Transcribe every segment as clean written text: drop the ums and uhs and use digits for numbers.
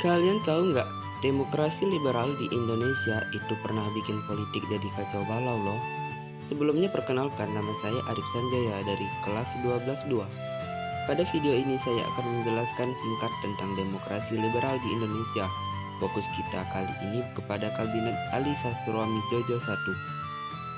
Kalian tahu nggak, demokrasi liberal di Indonesia itu pernah bikin politik jadi kacau balau loh. Sebelumnya perkenalkan, nama saya Arif Sanjaya dari kelas 12-2. Pada video ini saya akan menjelaskan singkat tentang demokrasi liberal di Indonesia. Fokus kita kali ini kepada Kabinet Ali Sastroami Djojo I.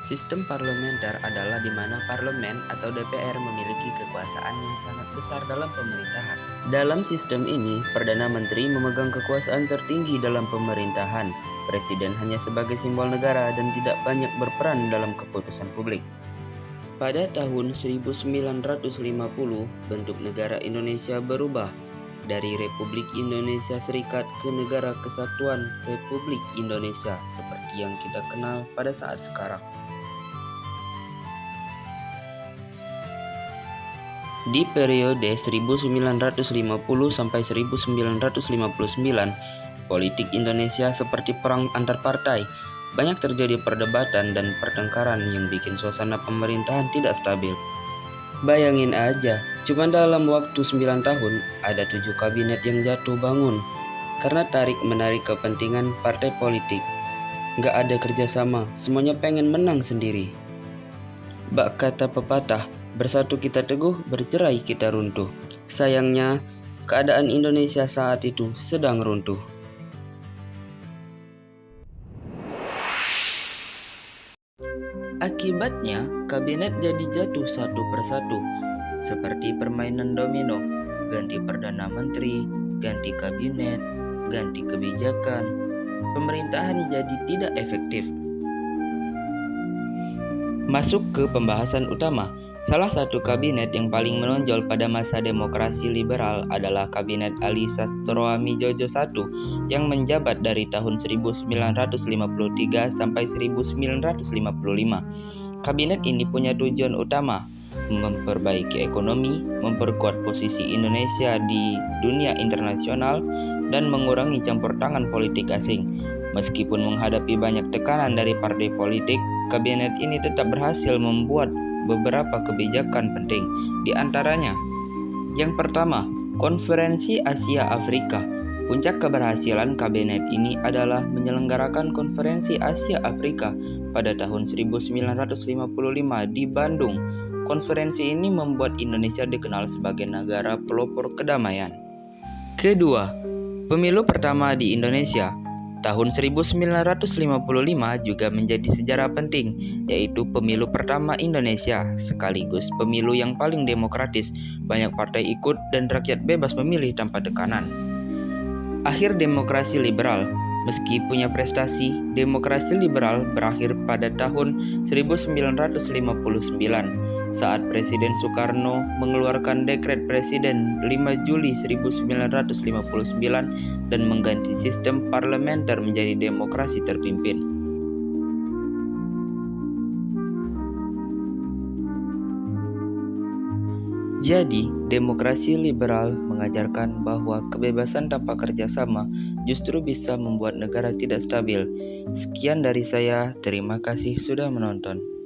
Sistem parlementer adalah di mana parlemen atau DPR memiliki kekuasaan yang sangat besar dalam pemerintahan. Dalam sistem ini, Perdana Menteri memegang kekuasaan tertinggi dalam pemerintahan. Presiden hanya sebagai simbol negara dan tidak banyak berperan dalam keputusan publik. Pada tahun 1950, bentuk negara Indonesia berubah dari Republik Indonesia Serikat ke Negara Kesatuan Republik Indonesia seperti yang kita kenal pada saat sekarang. Di periode 1950 sampai 1959, politik Indonesia seperti perang antar partai. Banyak terjadi perdebatan dan pertengkaran yang bikin suasana pemerintahan tidak stabil. Bayangin aja, cuma dalam waktu 9 tahun, ada 7 kabinet yang jatuh bangun karena tarik-menarik kepentingan partai politik. Nggak ada kerjasama, semuanya pengen menang sendiri. Bak kata pepatah, bersatu kita teguh, bercerai kita runtuh. Sayangnya, keadaan Indonesia saat itu sedang runtuh. Akibatnya, kabinet jadi jatuh satu persatu, seperti permainan domino, ganti perdana menteri, ganti kabinet, ganti kebijakan. Pemerintahan jadi tidak efektif. Masuk ke pembahasan utama. Salah satu kabinet yang paling menonjol pada masa demokrasi liberal adalah Kabinet Ali Sastroami Djojo I yang menjabat dari tahun 1953 sampai 1955. Kabinet ini punya tujuan utama, memperbaiki ekonomi, memperkuat posisi Indonesia di dunia internasional, dan mengurangi campur tangan politik asing. Meskipun menghadapi banyak tekanan dari partai politik, kabinet ini tetap berhasil membuat beberapa kebijakan penting. Di antaranya, yang pertama, Konferensi Asia Afrika. Puncak keberhasilan kabinet ini adalah menyelenggarakan Konferensi Asia Afrika pada tahun 1955 di Bandung. Konferensi ini membuat Indonesia dikenal sebagai negara pelopor kedamaian. Kedua, pemilu pertama di Indonesia. Tahun 1955 juga menjadi sejarah penting, yaitu pemilu pertama Indonesia, sekaligus pemilu yang paling demokratis. Banyak partai ikut dan rakyat bebas memilih tanpa tekanan. Akhir demokrasi liberal. Meski punya prestasi, demokrasi liberal berakhir pada tahun 1959 saat Presiden Soekarno mengeluarkan dekret Presiden 5 Juli 1959 dan mengganti sistem parlementer menjadi demokrasi terpimpin. Jadi, demokrasi liberal mengajarkan bahwa kebebasan tanpa kerjasama justru bisa membuat negara tidak stabil. Sekian dari saya, terima kasih sudah menonton.